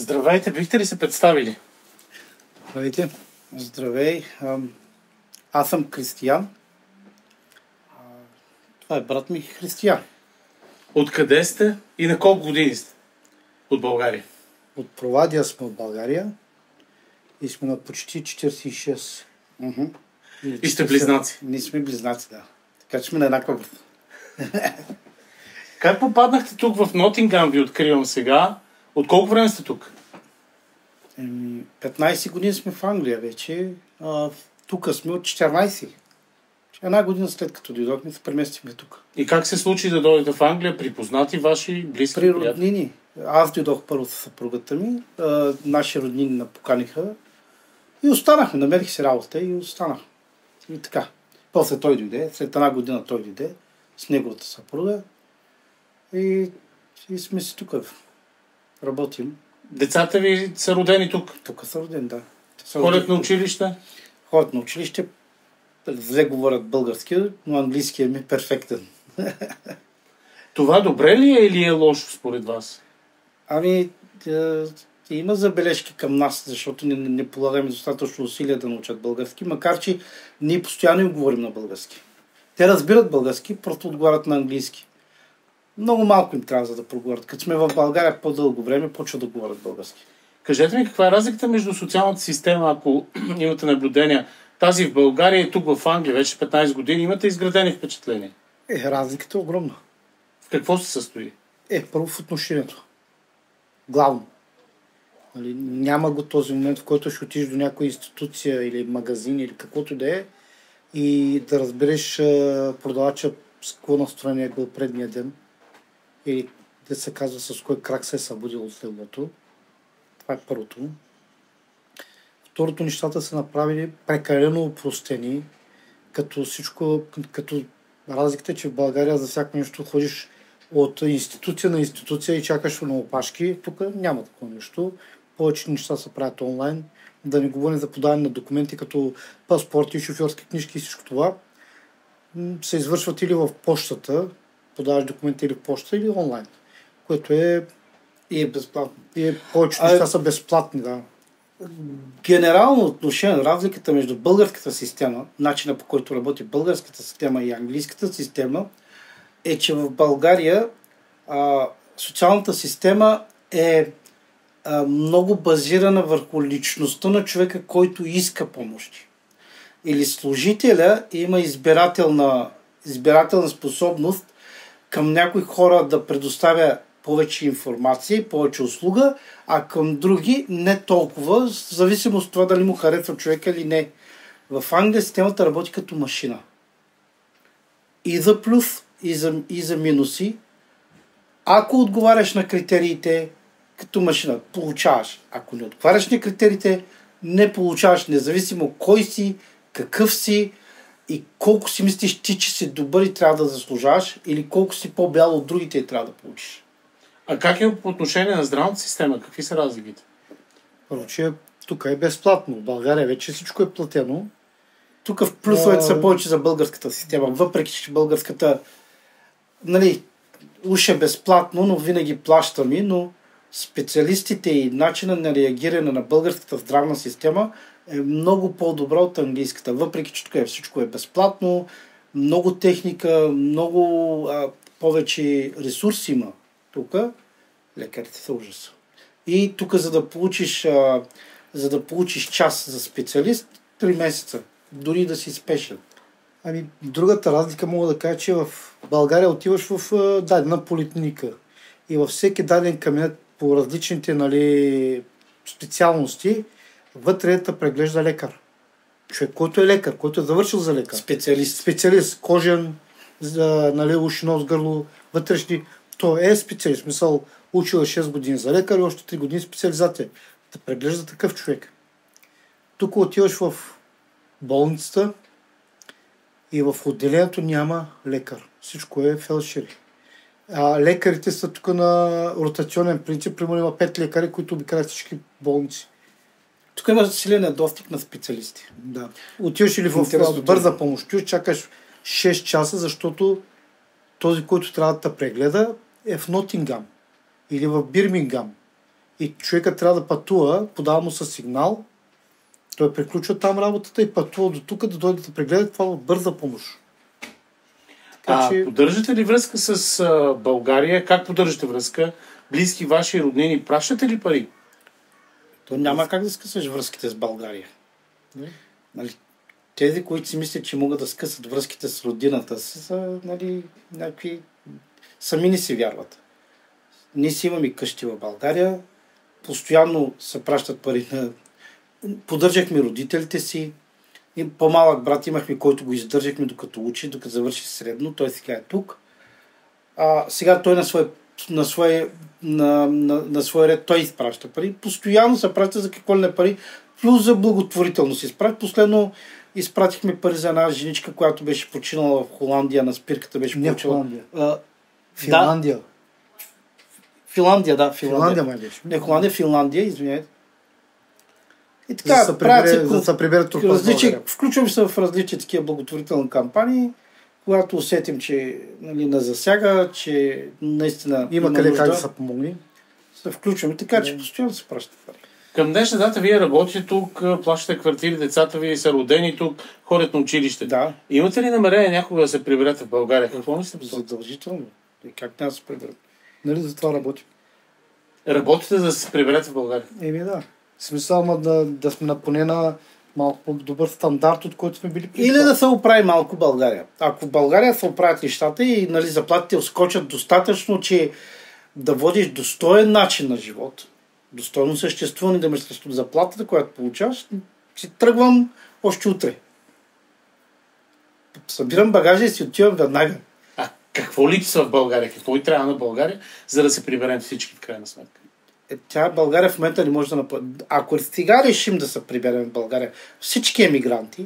Здравейте, бихте ли се представили? Здравейте. Здравей. Аз съм Кристиян. Това е брат ми Християн. Откъде сте и на колко години сте? От България. От Провадия сме от България и сме на почти 46. И сте близнаци. Ние сме близнаци, да. Така че сме на еднаква врата. Как попаднахте тук в Нотингам, ви откривам сега? От колко време сте тук? 15 години сме в Англия вече. Тук сме от 14. Една година след като дойдохме, се преместихме тук. И как се случи да дойдете в Англия? При познати ваши близки? При роднини. Аз дойдох първо с съпругата ми. Наши роднини напоканиха. И останахме. Намерих си работа и останах. И така. После той дойде. След една година той дойде с неговата съпруга. И сме си тук. Работим. Децата ви са родени тук? Тук са родени, да. Ходят на училище? Ходят на училище. Зле говорят български, но английският ми е перфектен. Това добре ли е или е лошо според вас? Има забележки към нас, защото не полагаме достатъчно усилия да научат български, макар че ние постоянно им говорим на български. Те разбират български, просто отговарят на английски. Много малко им трябва за да проговорят. Като сме в България по-дълго време, почва да говорят български. Кажете ми, каква е разликата между социалната система, ако имате наблюдения? Тази в България и тук в Англия вече 15 години. Имате изградени впечатления? Разликата е огромна. В какво се състои? Първо в отношението. Главно. Няма го този момент, в който ще отидеш до някоя институция или магазин или каквото да е и да разбереш продавача с какво настроение е бил предния ден или да се казва с кой крак се е събудил от следното. Това е първото. Второто, нещата са направили прекалено упростени, като разликата е, че в България за всяко нещо ходиш от институция на институция и чакаш на опашки. Тук няма такова нещо. Повече неща се правят онлайн. Да не говорим за подаване на документи, като паспорти, шофьорски книжки и всичко това. Се извършват или в почтата, подаваш документи или в почта, или онлайн, което е безплатно. Повече неща са безплатни, да. Генерално отношение, разликата между българската система, начина по който работи българската система и английската система, е, че в България социалната система е много базирана върху личността на човека, който иска помощи. Или служителя има избирателна способност към някои хора да предоставя повече информация и повече услуга, а към други не толкова, в зависимост от това дали му харесва човека или не. В Англия системата работи като машина. И за плюс, и за минуси. Ако отговаряш на критериите като машина, получаваш. Ако не отговаряш на критериите, не получаваш, независимо кой си, какъв си и колко си мислиш ти, че си добър и трябва да заслужаваш, или колко си по-бял от другите и трябва да получиш. А как е по отношение на здравната система? Какви са разликите? Първо, че тук е безплатно. В България вече всичко е платено. Тук в плюсовете са повече за българската система. Въпреки, че българската уж е безплатно, но винаги плащаме, но специалистите и начина на реагиране на българската здравна система е много по-добра от английската. Въпреки, че тук всичко е безплатно, много техника, много повече ресурси има. Тук лекарите са ужас. И тук, за да получиш час за специалист, 3 месеца. Дори да си спешен. Другата разлика мога да кажа, че в България отиваш в дадена поликлиника и във всеки даден кабинет по различните специалности вътре те преглежда лекар. Човек, който е лекар, който е завършил за лекар. Специалист, кожен, уши, нос, гърло, вътрешни. Той е специалист. Мисъл, учил 6 години за лекар и още 3 години специализация. Да преглежда такъв човек. Тук отиваш в болницата и в отделението няма лекар. Всичко е фелдшери. Лекарите са тук на ротационен принцип. Примерно има 5 лекари, които обикалят всички болници. Тук има силен недостиг на специалисти. Да. Отиваш или в бърза помощ, чакаш 6 часа, защото този, който трябва да те прегледа, е в Нотингам или в Бирмингам и човека трябва да пътува, подава му със сигнал, той приключва там работата и пътува до тук да дойде да прегледа това от бърза помощ. Поддържате ли връзка с България? Как поддържате връзка? Близки ваши роднини пращате ли пари? То няма как да скъсаш връзките с България. Нали, тези, които си мислят, че могат да скъсат връзките с родината, са някакви... Сами не си вярват. Ние си имаме къщи в България, постоянно се пращат пари на... Поддържахме родителите си. И по-малък брат имахме, който го издържахме докато учи, докато завърши средно. Той сега е тук. Сега той на свой ред той изпраща пари. Постоянно се праща за какво ли не пари, плюс за благотворителност изпраща. Последно изпратихме пари за една женичка, която беше починала в Холандия, на спирката беше починала. Холандия. Финландия. Финландия, да. Финландия май беше. Не, Холандия, Финландия, извинете. И така, за да се приберат тук в България. Включваме се в различни такива благотворителни кампании, когато усетим, че не засяга, че наистина има къде нужда, как да се помогне. Се включваме, така че постоянно се пращат пари. Към днешна дата вие работите тук, плащате квартири, децата ви са родени тук, ходят на училище. Да. Имате ли намерение някога да се приберете в България? Какво мислите? Задължително. И как няма да се приберат? Нали за това работим? Работите за да се приберете в България? Да. В смисъл, да сме поне на малко по-добър стандарт, от който сме били преди. Или да се оправи малко България. Ако в България се оправят нещата и заплатите скочат достатъчно, че да водиш достоен начин на живот, достойно съществуване, да мислиш от заплатата, която получаваш, си тръгвам още утре. Събирам багажа и си отивам веднага. Какво липсва в България? Какво и трябва на България, за да се приберем всички в крайна сметка? Тя България в момента не може да направи. Ако сега решим да се приберем в България всички емигранти,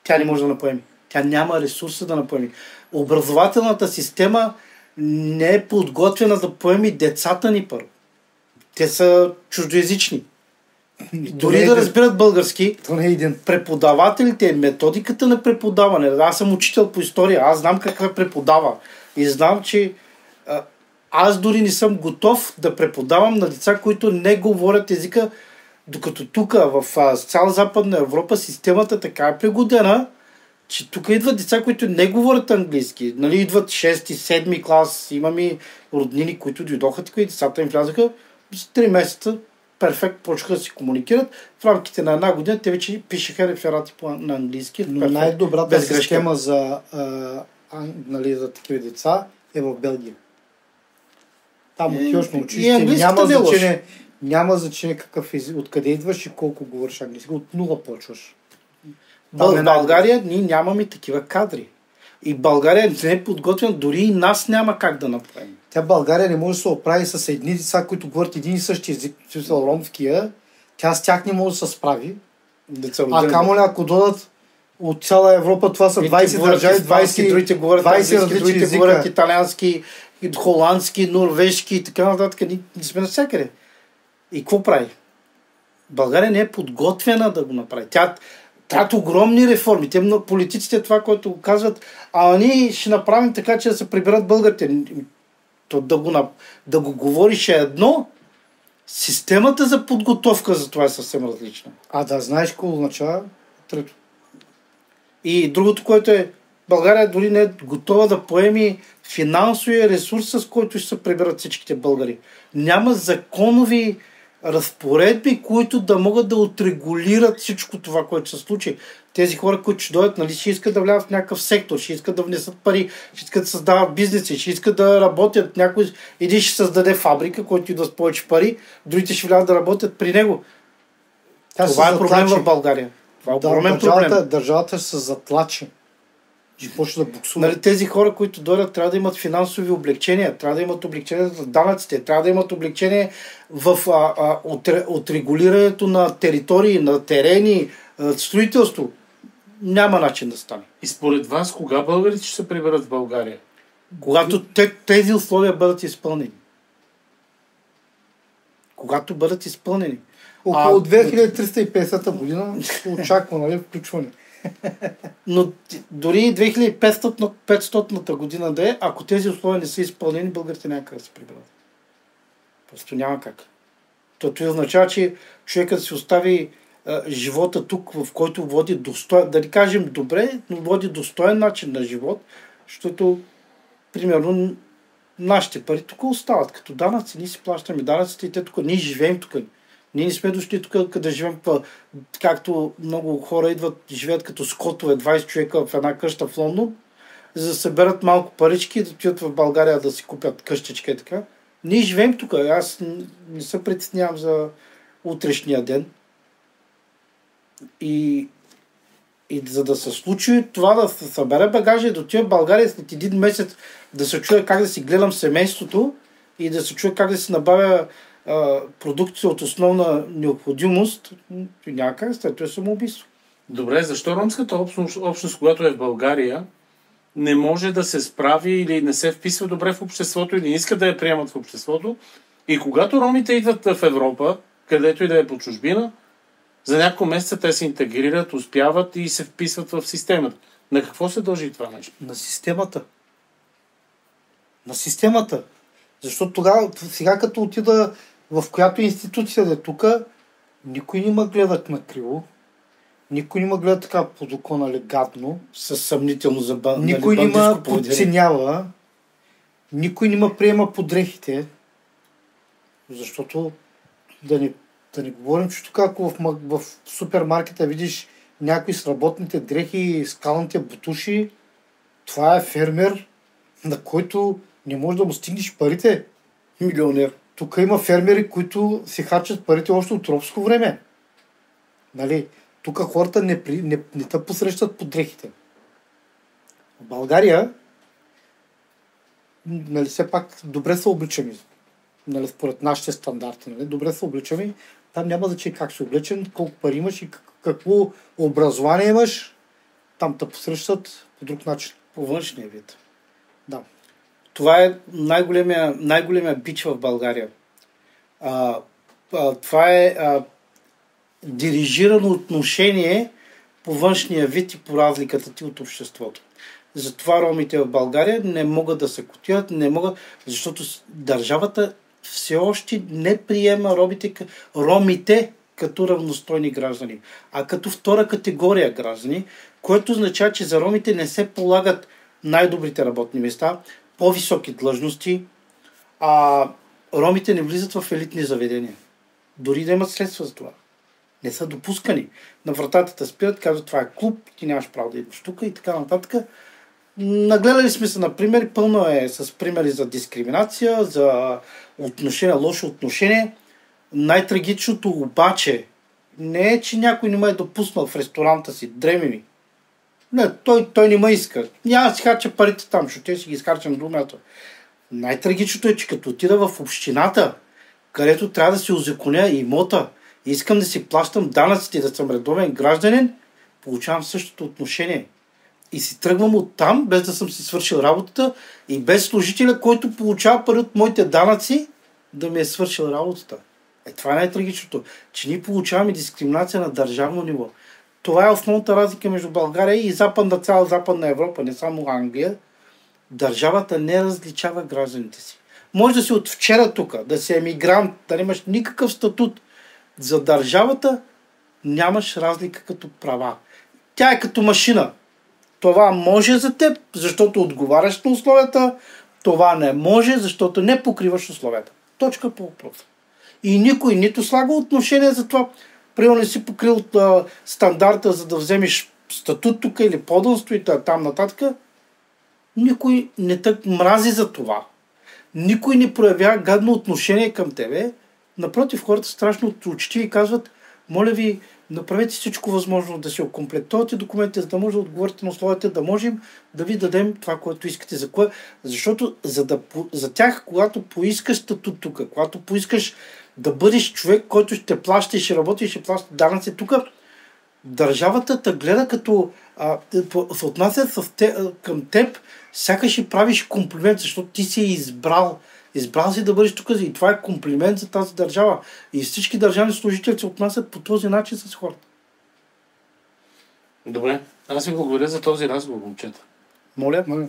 тя не може да направи. Тя няма ресурса да направи. Образователната система не е подготвена да поеми децата ни първо. Те са чуждоязични. Дори да разбират български, преподавателите, методиката на преподаване. Аз съм учител по история, аз знам как преподава. И знам, че аз дори не съм готов да преподавам на деца, които не говорят езика, докато тук в цяла Западна Европа системата така е пригодена, че тук идват деца, които не говорят английски. Идват 6-7 клас, имаме роднини, които дойдоха тук и децата им влязаха за 3 месеца. Перфект, почнаха да си комуникират. В рамките на една година те вече пишеха реферати на английски. Но най-добрата система за такива деца е в Белгия. Там отиваш на училище, няма значение какъв език, откъде идваш и колко говориш английски. От нула почваш. В България ние нямаме такива кадри. И България не е подготвена, дори и нас няма как да направим. Тя България не може да се оправи с едни деца, които говорят един и същи език, ромския. Тя с тях не може да се справи. Камо ли ако дойдат от цяла Европа, това са 20 държави, 20 другите говорят различни езика. Говорят италиански, холандски, норвежки и така нататък. Ние сме навсякъде. И какво прави? България не е подготвена да го направи. Тя трябват огромни реформи. Те политиците това, което го казват, ние ще направим така, че да се приберат българите. То да го говориш е едно, системата за подготовка за това е съвсем различна. Да знаеш какво означава трето. И другото, което е, България дори не е готова да поеми финансовия ресурс, с който ще се приберат всичките българи. Няма законови разпоредби, които да могат да отрегулират всичко това, което се случи. Тези хора, които ще дойдат, ще искат да влязат в някакъв сектор, ще искат да внесат пари, ще искат да създават бизнеси, ще искат да работят. Един ще създаде фабрика, който идва с повече пари, другите ще влязат да работят при него. Това е проблем в България. Това е огромен проблем. Държавата ще се затлачи. Ще почне да буксува. Тези хора, които дойдат, трябва да имат финансови облегчения, трябва да имат облегчения за данъците, трябва да имат облегчение от регулирането на територии, на терени, строителство. Няма начин да стане. И според вас, кога българите ще се приберат в България? Когато тези условия бъдат изпълнени. Когато бъдат изпълнени. Около 2350 година очаква, включване. Но дори 2500-та година да е, ако тези условия не са изпълнени, българите няма как да се приберат. Просто няма как. Това означава, че човекът си остави живота тук, в който води достоен, да не кажем добре, но води достоен начин на живот, защото, примерно, нашите пари тук остават като данъци, ние си плащаме данъците и те тук, ние живеем тук. Ние не сме дошли тук, къде живеем, както много хора идват, живеят като скотове, 20 човека в една къща в Лондон, за да съберат малко парички и да отидат в България да си купят къщичка и така. Ние живеем тук. Аз не се притеснявам за утрешния ден. И за да се случи това, да се събере багажа и да отида в България след един месец, да се чуя как да си гледам семейството и да се чуя как да си набавя продукция от основна необходимост, няма как, след това е самоубийство. Добре, защо ромската общност, когато е в България, не може да се справи или не се вписва добре в обществото или не иска да я приемат в обществото? И когато ромите идват в Европа, където и да е по чужбина, за няколко месеца те се интегрират, успяват и се вписват в системата. На какво се дължи това нещо? На системата. На системата. Защото тогава, сега като отида в която институция да е тук, никой не ме гледа накриво, никой не ме гледа така под око, нали, гадно, със съмнително за никой не ме подценява, никой не ме приема под дрехите, защото да не говорим, че тук ако в супермаркета видиш някой с работните дрехи и скалните бутуши, това е фермер, на който не може да му стигнеш парите. Милионер. Тук има фермери, които си харчат парите още от робско време. Нали? Тук хората не те посрещат по дрехите. В България, нали, все пак добре са обличани. Нали, според нашите стандарти. Нали, добре са обличани. Там няма значение как си облечен, колко пари имаш и какво образование имаш. Там те посрещат по друг начин. По външния вид. Да. Това е най-големия бич в България. Това е дирижирано отношение по външния вид и по разликата ти от обществото. Затова ромите в България не могат да се котират, защото държавата все още не приема ромите като равностойни граждани, а като втора категория граждани, което означава, че за ромите не се полагат най-добрите работни места, по-високи длъжности, ромите не влизат в елитни заведения. Дори да имат средства за това. Не са допускани. На вратата те спират, казват, това е клуб, ти нямаш право да идваш тук и така нататък. Нагледали сме се на примери, пълно е с примери за дискриминация, за лошо отношение. Най-трагичното обаче не е, че някой не ме е допуснал в ресторанта си, дреме ми. Не, той не ме иска. Няма да си харча парите там, защото те си ги изхарча на друго място. Най-трагичното е, че като отида в общината, където трябва да си узаконя имота, и искам да си плащам данъците, да съм редовен гражданин, получавам същото отношение. И си тръгвам оттам, без да съм си свършил работата и без служителя, който получава пари от моите данъци, да ми е свършил работата. Това е най-трагичното, че ние получаваме дискриминация на държавно ниво. Това е основната разлика между България и цяла Западна Европа, не само Англия. Държавата не различава гражданите си. Може да си от вчера тук, да си емигрант, да нямаш никакъв статут. За държавата нямаш разлика като права. Тя е като машина. Това може за теб, защото отговаряш на условията. Това не може, защото не покриваш условията. Точка по въпроса. И никой нито слага отношение за това. Примерно не си покрил стандарта, за да вземеш статут тук или подданство и там нататък. Никой не тък мрази за това. Никой не проявява гадно отношение към тебе. Напротив, хората страшно учтиви и казват, моля ви, направете всичко възможно да се окомплектувате документите, за да може да отговорите на условията, да можем да ви дадем това, което искате. За кое? Защото за тях, когато поискаш статут тук, когато поискаш да бъдеш човек, който ще плаща и ще работи и ще плаща данъци тук, държавата те гледа като се отнася към теб, сякаш и правиш комплимент, защото ти си избрал си да бъдеш тук и това е комплимент за тази държава. И всички държавни служители се отнасят по този начин с хората. Добре. Аз ви благодаря за този разговор, момчета. Моля.